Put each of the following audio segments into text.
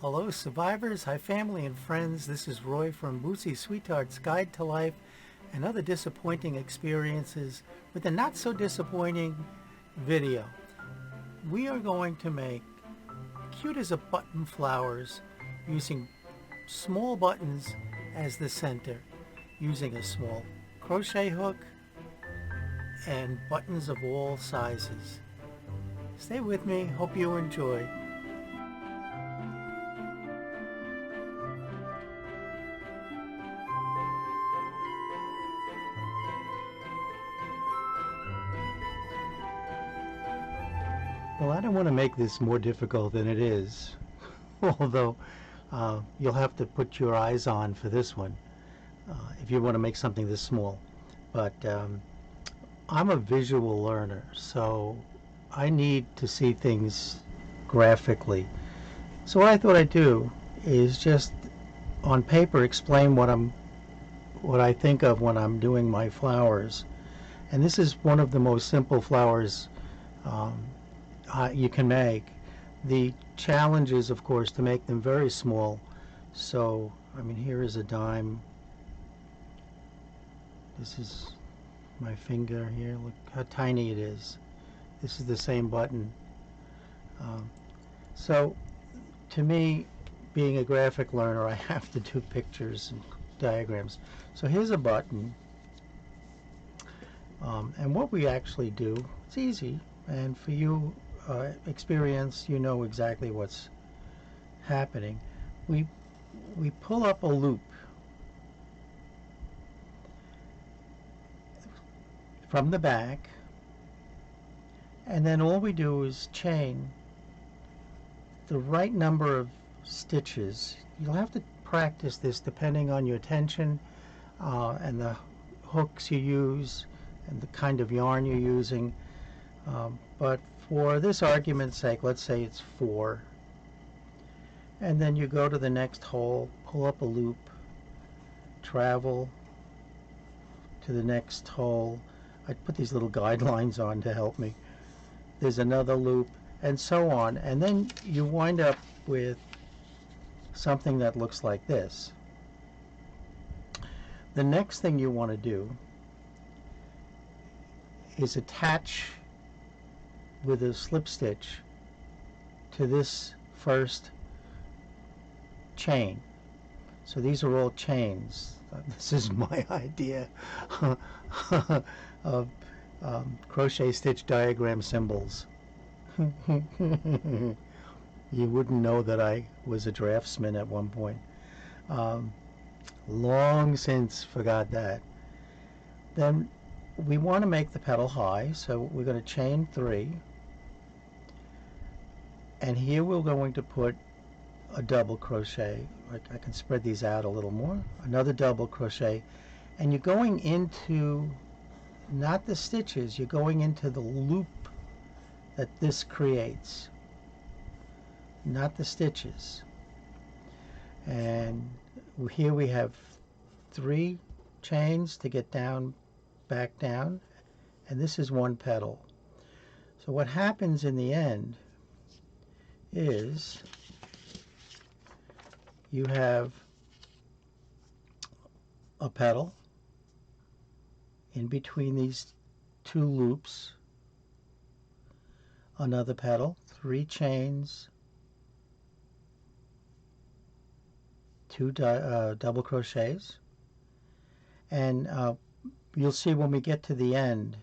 Hello survivors, hi family and friends, this is Roy from Bootsy Sweetheart's Guide to Life and Other Disappointing Experiences with a not so disappointing video. We are going to make cute as a button flowers using small buttons as the center, using a small crochet hook and buttons of all sizes. Stay with me, hope you enjoy. Well, I don't want to make this more difficult than it is, although you'll have to put your eyes on for this one if you want to make something this small. But I'm a visual learner, so I need to see things graphically. So what I thought I'd do is just on paper explain what I think of when I'm doing my flowers. And this is one of the most simple flowers um, you can make. The challenge is, of course, to make them very small. So, I mean, here is a dime. This is my finger here. Look how tiny it is. This is the same button. So, to me, being a graphic learner, I have to do pictures and diagrams. So here's a button. And what we actually do, it's easy. And for you, experience, you know exactly what's happening. We pull up a loop from the back, and then all we do is chain the right number of stitches. You'll have to practice this depending on your tension and the hooks you use and the kind of yarn you're using. But for this argument's sake, let's say it's 4. And then you go to the next hole, pull up a loop, travel to the next hole. I put these little guidelines on to help me. There's another loop, and so on. And then you wind up with something that looks like this. The next thing you want to do is attach with a slip stitch to this first chain. So these are all chains. This is my idea of crochet stitch diagram symbols. You wouldn't know that I was a draftsman at one point. Long since forgot that. Then we want to make the petal high, so we're going to chain 3. And here we're going to put a double crochet. I can spread these out a little more. Another double crochet. And you're going into, not the stitches, you're going into the loop that this creates. Not the stitches. And here we have 3 chains to get down, back down. And this is 1 petal. So what happens in the end is you have a petal in between these 2 loops, another petal, 3 chains, 2 double crochets, and you'll see when we get to the end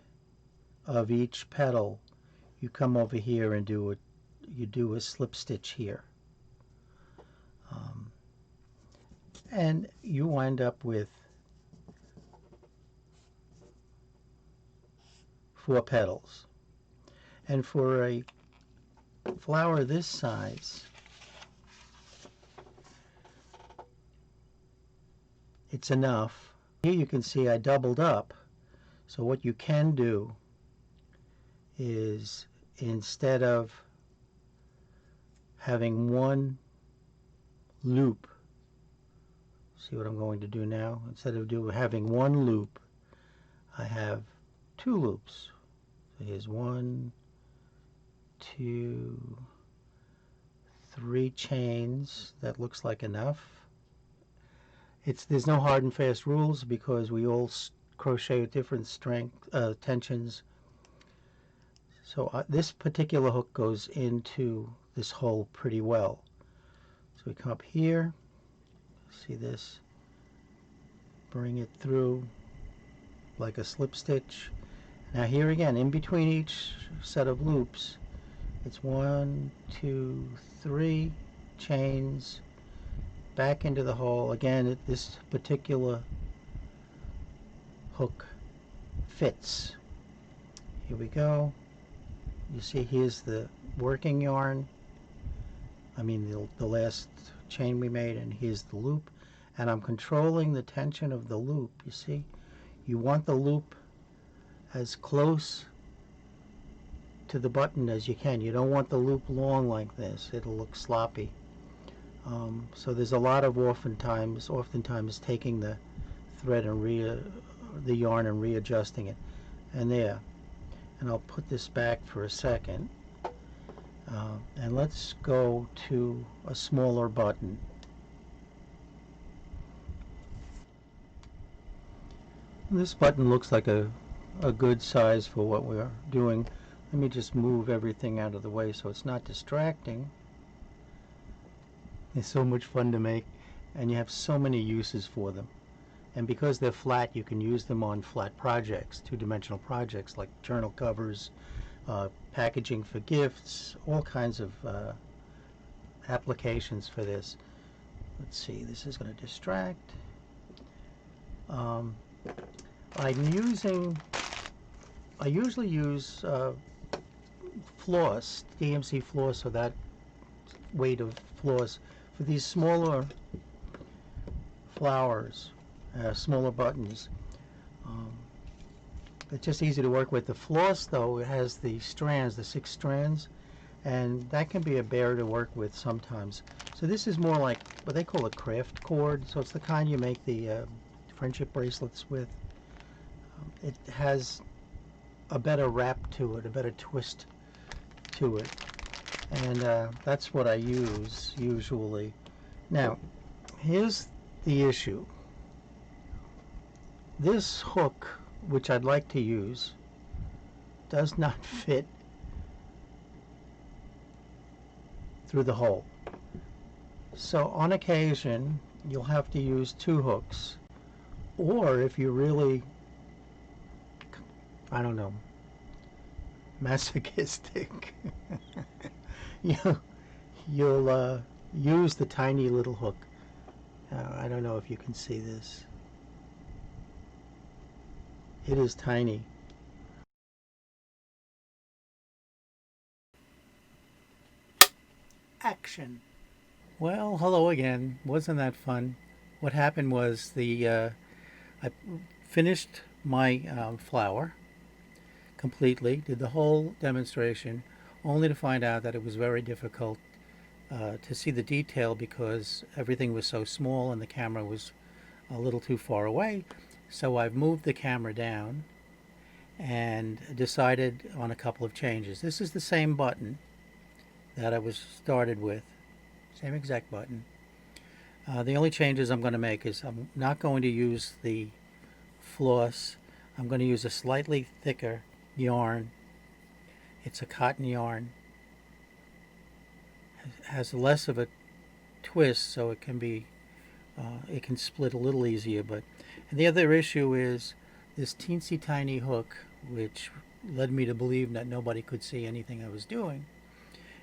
of each petal, you come over here and do a slip stitch here. And you wind up with 4 petals. And for a flower this size, it's enough. Here you can see I doubled up. So what you can do is, instead of having 1 loop, see what I'm going to do now? Instead of having 1 loop, I have 2 loops. So here's 1, 2, 3 chains. That looks like enough. There's no hard and fast rules because we all crochet with different strength tensions. So this particular hook goes into this hole pretty well. So we come up here, see this, bring it through like a slip stitch. Now here again, in between each set of loops, it's 1, 2, 3 chains back into the hole. Again, this particular hook fits. Here we go. You see here's the working yarn. I mean the last chain we made, and here's the loop. And I'm controlling the tension of the loop. You see? You want the loop as close to the button as you can. You don't want the loop long like this. It'll look sloppy. So there's a lot of oftentimes taking the thread and the yarn and readjusting it. And there. And I'll put this back for a second. And let's go to a smaller button. This button looks like a good size for what we're doing. Let me just move everything out of the way so it's not distracting. They're so much fun to make, and you have so many uses for them. And because they're flat, you can use them on flat projects, two-dimensional projects like journal covers, packaging for gifts, all kinds of applications for this. Let's see, this is going to distract. I usually use floss, DMC floss, or that weight of floss for these smaller flowers, smaller buttons. It's just easy to work with. The floss, though, it has the strands, the 6 strands, and that can be a bear to work with sometimes. So this is more like what they call a craft cord. So it's the kind you make the friendship bracelets with. It has a better wrap to it, a better twist to it, and that's what I use usually. Now, here's the issue. This hook, which I'd like to use, does not fit through the hole. So on occasion, you'll have to use 2 hooks, or if you really, I don't know, masochistic, you'll use the tiny little hook. I don't know if you can see this. It is tiny. Action. Well, hello again. Wasn't that fun? What happened was I finished my flower completely, did the whole demonstration, only to find out that it was very difficult to see the detail because everything was so small and the camera was a little too far away. So I've moved the camera down and decided on a couple of changes. This is the same button that I was started with, same exact button. The only changes I'm going to make is I'm not going to use the floss. I'm going to use a slightly thicker yarn. It's a cotton yarn. It has less of a twist, so it can be it can split a little easier. And the other issue is this teensy tiny hook, which led me to believe that nobody could see anything I was doing,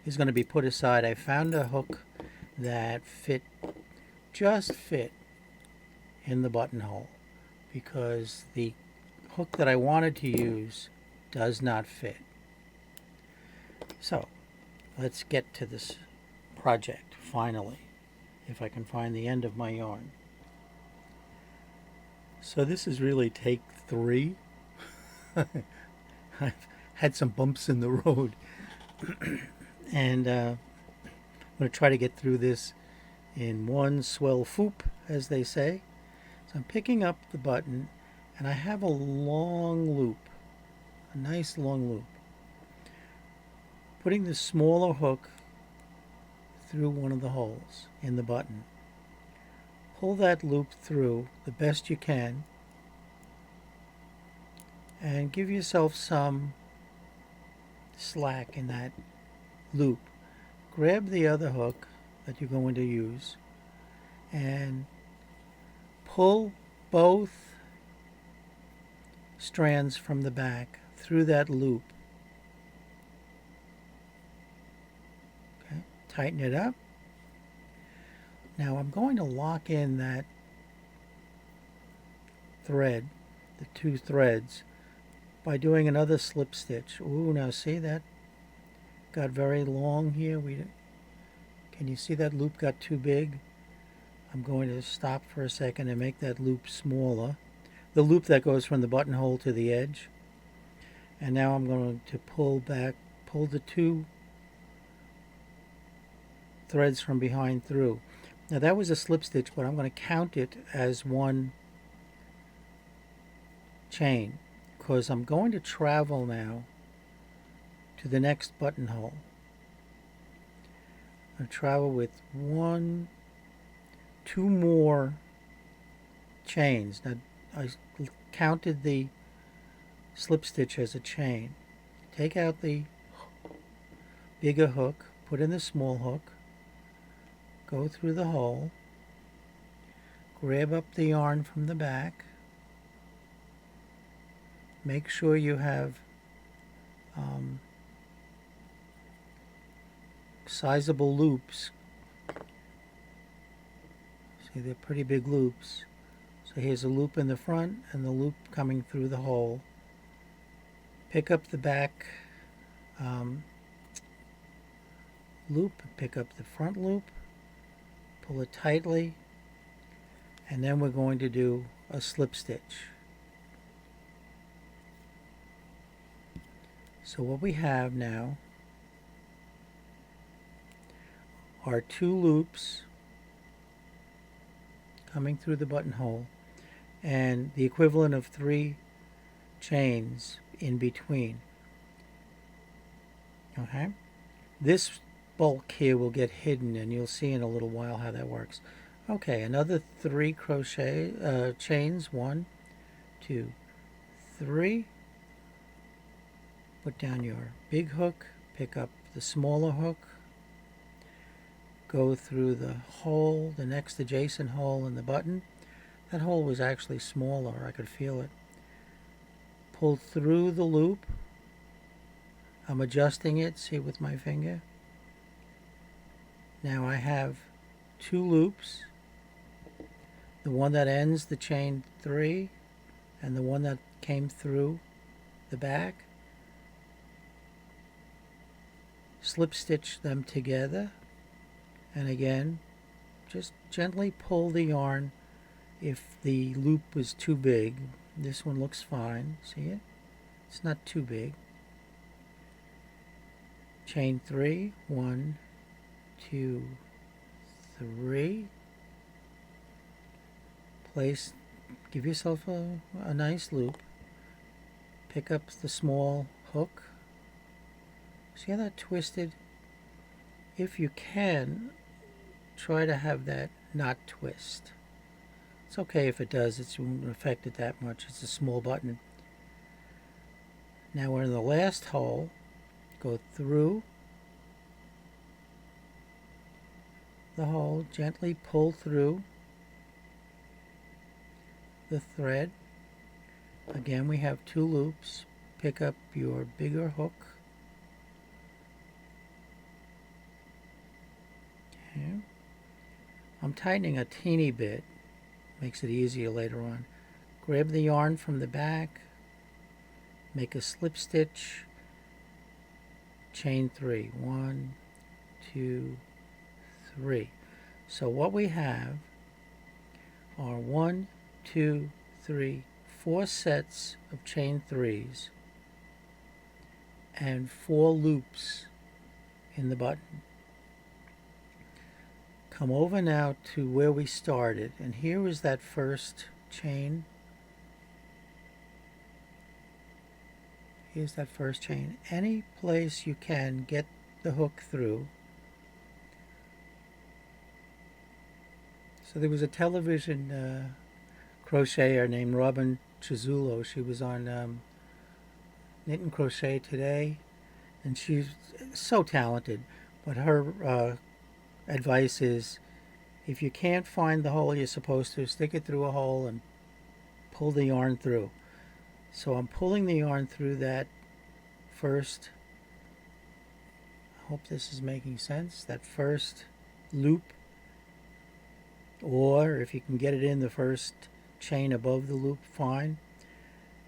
is going to be put aside. I found a hook that just fit in the buttonhole because the hook that I wanted to use does not fit. So let's get to this project finally, if I can find the end of my yarn. So this is really take 3. I've had some bumps in the road and I'm going to try to get through this in one swell foop, as they say. So I'm picking up the button and I have a long loop, a nice long loop. Putting the smaller hook through one of the holes in the button. Pull that loop through the best you can and give yourself some slack in that loop. Grab the other hook that you're going to use and pull both strands from the back through that loop. Okay, tighten it up. Now I'm going to lock in that thread, the two threads, by doing another slip stitch. Ooh, now see that got very long here. Can you see that loop got too big? I'm going to stop for a second and make that loop smaller. The loop that goes from the buttonhole to the edge. And now I'm going to pull the two threads from behind through. Now that was a slip stitch, but I'm going to count it as one chain because I'm going to travel now to the next buttonhole. I travel with two more chains. Now I counted the slip stitch as a chain. Take out the bigger hook, put in the small hook, go through the hole, grab up the yarn from the back, make sure you have sizable loops. See, they're pretty big loops. So here's a loop in the front and the loop coming through the hole. Pick up the back loop, pick up the front loop, pull it tightly, and then we're going to do a slip stitch. So what we have now are two loops coming through the buttonhole and the equivalent of 3 chains in between. Okay, this bulk here will get hidden and you'll see in a little while how that works. Okay, another 3 crochet chains, 1, 2, 3. Put down your big hook, pick up the smaller hook, go through the hole, the next adjacent hole in the button. That hole was actually smaller, I could feel it. Pull through the loop. I'm adjusting it, see, with my finger. Now I have 2 loops. The one that ends the chain 3 and the one that came through the back. Slip stitch them together, and again just gently pull the yarn if the loop was too big. This one looks fine, see it? It's not too big. Chain 3, 1, 2, 3. Place, give yourself a nice loop. Pick up the small hook. See how that twisted? If you can, try to have that not twist. It's okay if it does, it won't affect it that much. It's a small button. Now we're in the last hole. Go through the hole, gently pull through the thread. Again, we have 2 loops. Pick up your bigger hook. Okay. I'm tightening a teeny bit, makes it easier later on. Grab the yarn from the back, make a slip stitch, chain 3, 1, 2, 3. So what we have are 1, 2, 3, 4 sets of chain 3s and 4 loops in the button. Come over now to where we started, and here is that first chain. Here's that first chain. Any place you can get the hook through, So there was a television crocheter named Robin Chizzulo. She was on Knit and Crochet Today, and she's so talented. But her advice is, if you can't find the hole you're supposed to, stick it through a hole and pull the yarn through. So I'm pulling the yarn through that first, I hope this is making sense, that first loop, or if you can get it in the first chain above the loop, fine.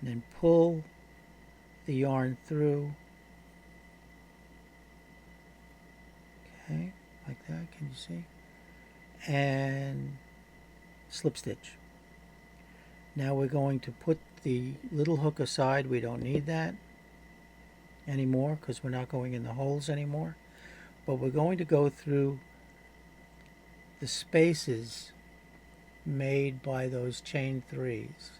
And then pull the yarn through. Okay, like that, can you see? And slip stitch. Now we're going to put the little hook aside. We don't need that anymore because we're not going in the holes anymore. But we're going to go through the spaces made by those chain threes.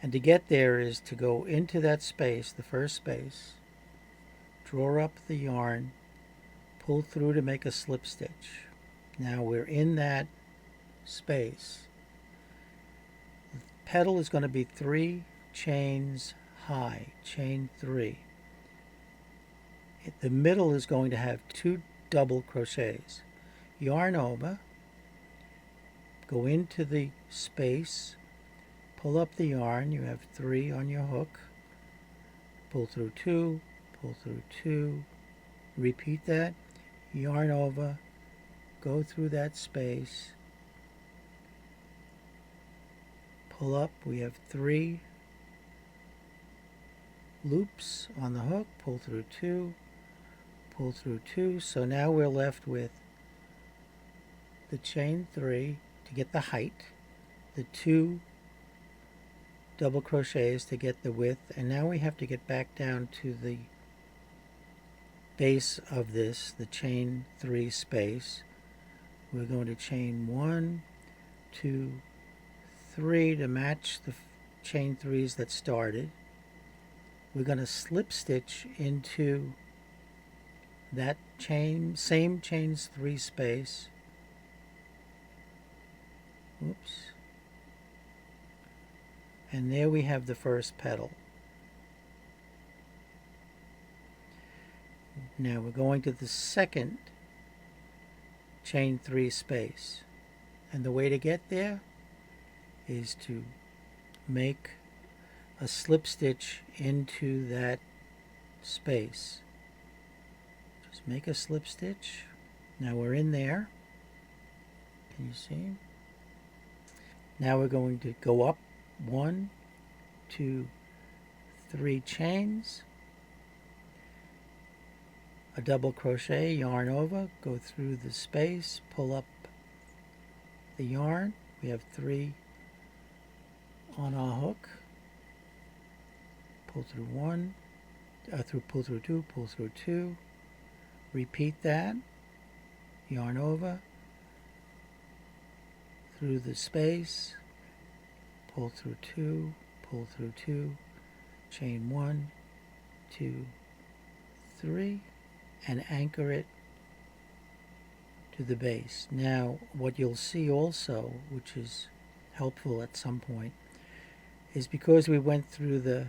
And to get there is to go into that space, the first space, draw up the yarn, pull through to make a slip stitch. Now we're in that space. The petal is going to be 3 chains high, chain 3. The middle is going to have 2 double crochets. Yarn over, go into the space, pull up the yarn, you have 3 on your hook, pull through 2, pull through 2, repeat that, yarn over, go through that space, pull up, we have 3 loops on the hook, pull through 2, pull through 2, so now we're left with the chain 3 to get the height, the 2 double crochets to get the width, and now we have to get back down to the base of this, the chain 3 space. We're going to chain 1, 2, 3 to match the chain 3s that started. We're going to slip stitch into that chain, same chains 3 space. Oops. And there we have the first petal. Now we're going to the second chain 3 space. And the way to get there is to make a slip stitch into that space. Just make a slip stitch. Now we're in there. Can you see? Now we're going to go up 1, 2, 3 chains, a double crochet, yarn over, go through the space, pull up the yarn. We have 3 on our hook. Pull through 1, pull through 2, pull through 2. Repeat that. Yarn over, through the space, pull through 2, pull through 2, chain 1, 2, 3, and anchor it to the base. Now, what you'll see also, which is helpful at some point, is because we went through the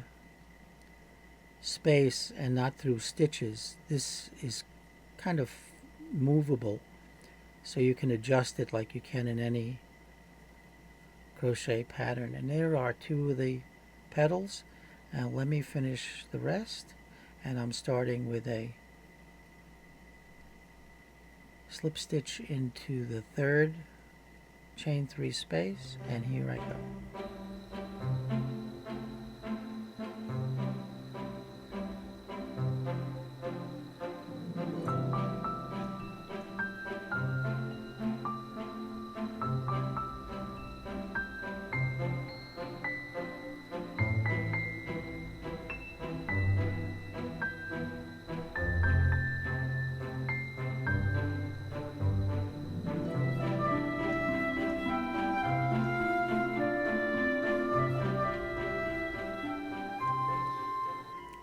space and not through stitches, this is kind of movable, so you can adjust it like you can in any crochet pattern. And there are 2 of the petals. Now let me finish the rest, and I'm starting with a slip stitch into the 3rd chain 3 space, and here I go.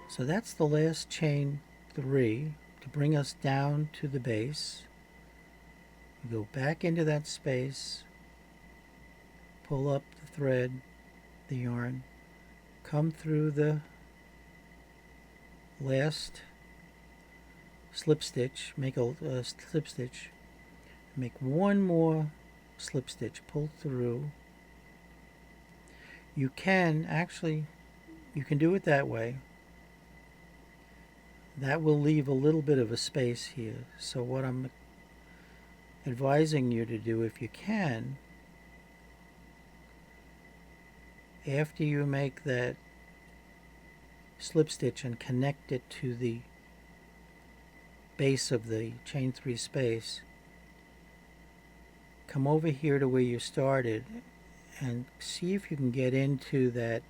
So that's the last chain 3 to bring us down to the base. We go back into that space, pull up the thread, the yarn, come through the last slip stitch, make a slip stitch, make one more slip stitch, pull through. You can do it that way. That will leave a little bit of a space here. So what I'm advising you to do, if you can, after you make that slip stitch and connect it to the base of the chain 3 space, come over here to where you started and see if you can get into that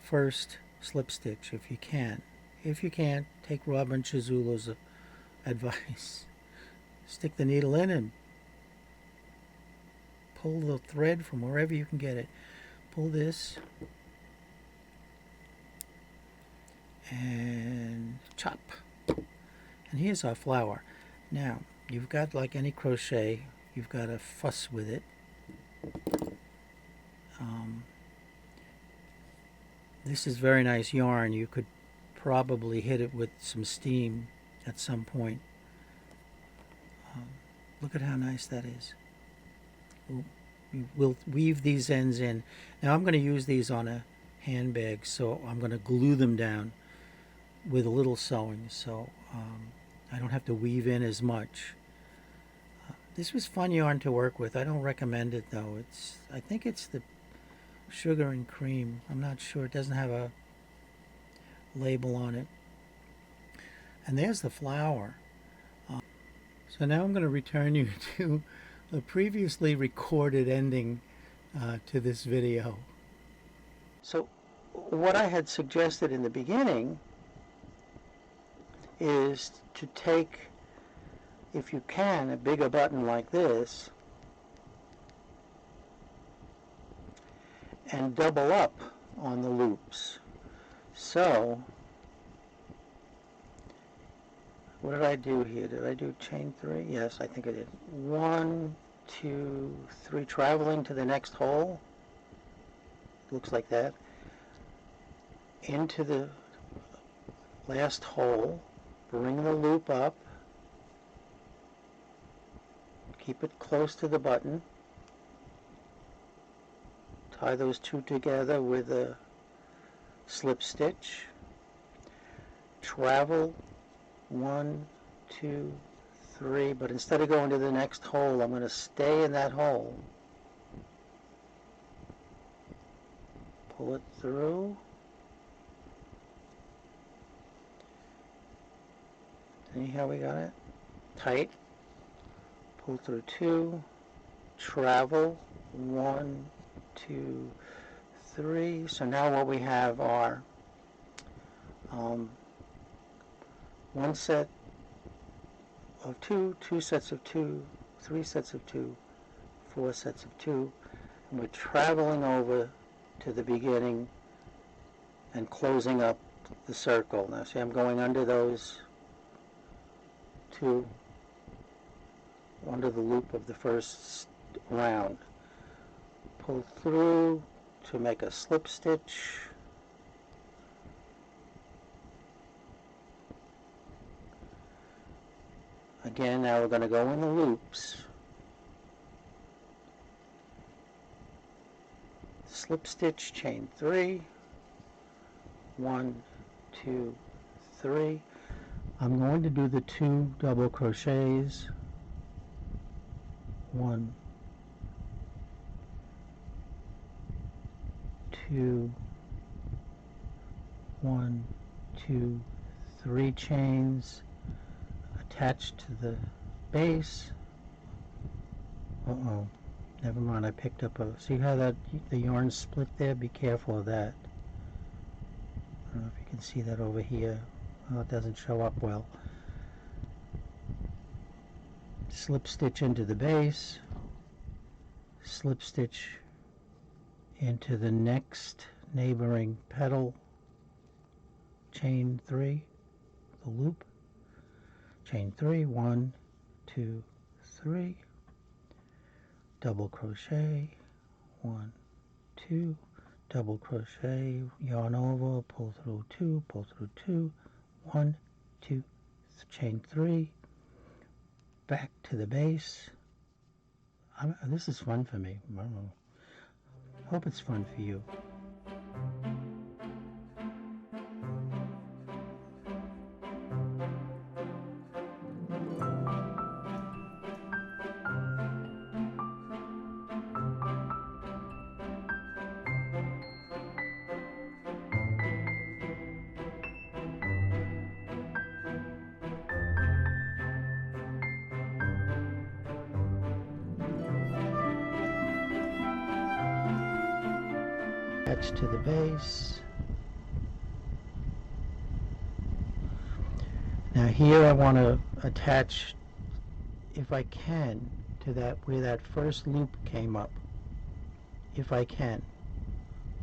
first slip stitch if you can. If you can't, take Robin Chizulu's advice. Stick the needle in and pull the thread from wherever you can get it. Pull this and chop. And here's our flower. Now, you've got, like any crochet, you've got to fuss with it. This is very nice yarn. You could probably hit it with some steam at some point. Look at how nice that is. We'll weave these ends in. Now I'm going to use these on a handbag, so I'm going to glue them down with a little sewing, so I don't have to weave in as much. This was fun yarn to work with. I don't recommend it though. I think it's the sugar and cream. I'm not sure. It doesn't have a label on it. And there's the flower. So now I'm going to return you to the previously recorded ending to this video. So what I had suggested in the beginning is to take, if you can, a bigger button like this and double up on the loops. So what did I do here? Did I do chain 3? Yes, I think I did. 1, 2, 3, traveling to the next hole. Looks like that. Into the last hole. Bring the loop up. Keep it close to the button. Tie those two together with a slip stitch. Travel 1, 2, 3, but instead of going to the next hole, I'm going to stay in that hole. Pull it through. See how we got it? Tight. Pull through 2. Travel 1, 2, 3. So now what we have are one set of 2, 2 sets of 2, 3 sets of 2, 4 sets of 2, and we're traveling over to the beginning and closing up the circle. Now see, I'm going under those 2, under the loop of the first round. Pull through to make a slip stitch. Again, now we're going to go in the loops. Slip stitch, chain 3. 1, 2, 3. I'm going to do the 2 double crochets. 1, 2, 1, 2, 3 chains attached to the base. Uh-oh, never mind, I picked up a, see how that the yarn split there? Be careful of that. I don't know if you can see that over here. Oh, it doesn't show up well. Slip stitch into the base, slip stitch into the next neighboring petal, chain 3, the loop, chain 3, 1, 2, 3, double crochet, 1, 2, double crochet, yarn over, pull through 2, pull through 2, 1, 2, chain 3, back to the base. This is fun for me. I don't know. Hope it's fun for you. Attach to the base. Now here I want to attach, if I can, to that where that first loop came up, if I can,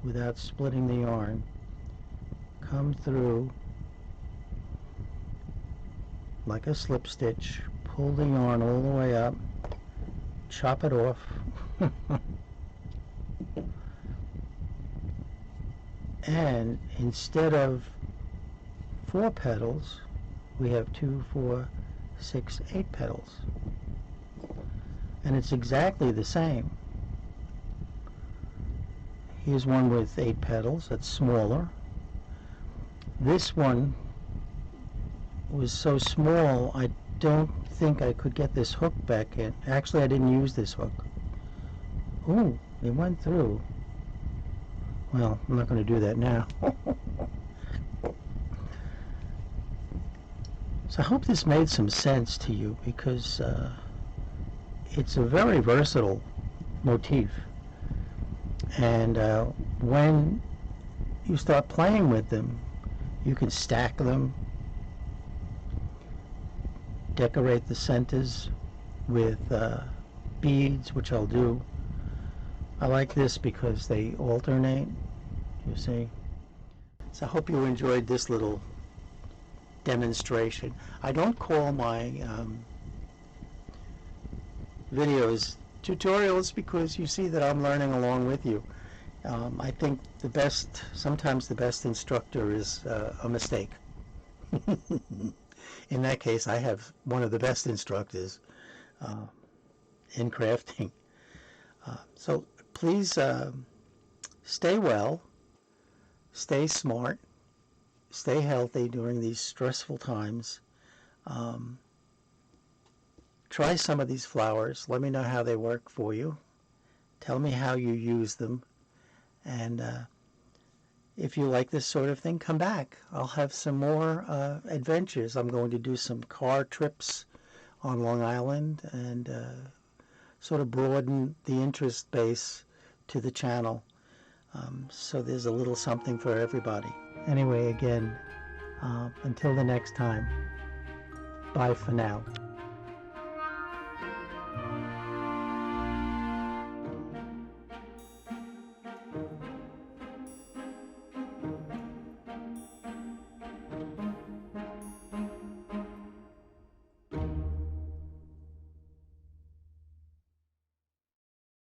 without splitting the yarn. Come through like a slip stitch, pull the yarn all the way up, chop it off. And instead of 4 petals, we have 2, 4, 6, 8 petals. And it's exactly the same. Here's one with 8 petals, that's smaller. This one was so small, I don't think I could get this hook back in. Actually, I didn't use this hook. Ooh, it went through. Well, I'm not going to do that now. So I hope this made some sense to you, because it's a very versatile motif. And when you start playing with them, you can stack them, decorate the centers with beads, which I'll do. I like this because they alternate, you see. So I hope you enjoyed this little demonstration. I don't call my videos tutorials because you see that I'm learning along with you. I think sometimes the best instructor is a mistake. In that case, I have one of the best instructors in crafting. So please stay well, stay smart, stay healthy during these stressful times. Try some of these flowers. Let me know how they work for you. Tell me how you use them. And if you like this sort of thing, come back. I'll have some more adventures. I'm going to do some car trips on Long Island and sort of broaden the interest base to the channel. So there's a little something for everybody. Anyway, again, until the next time, bye for now.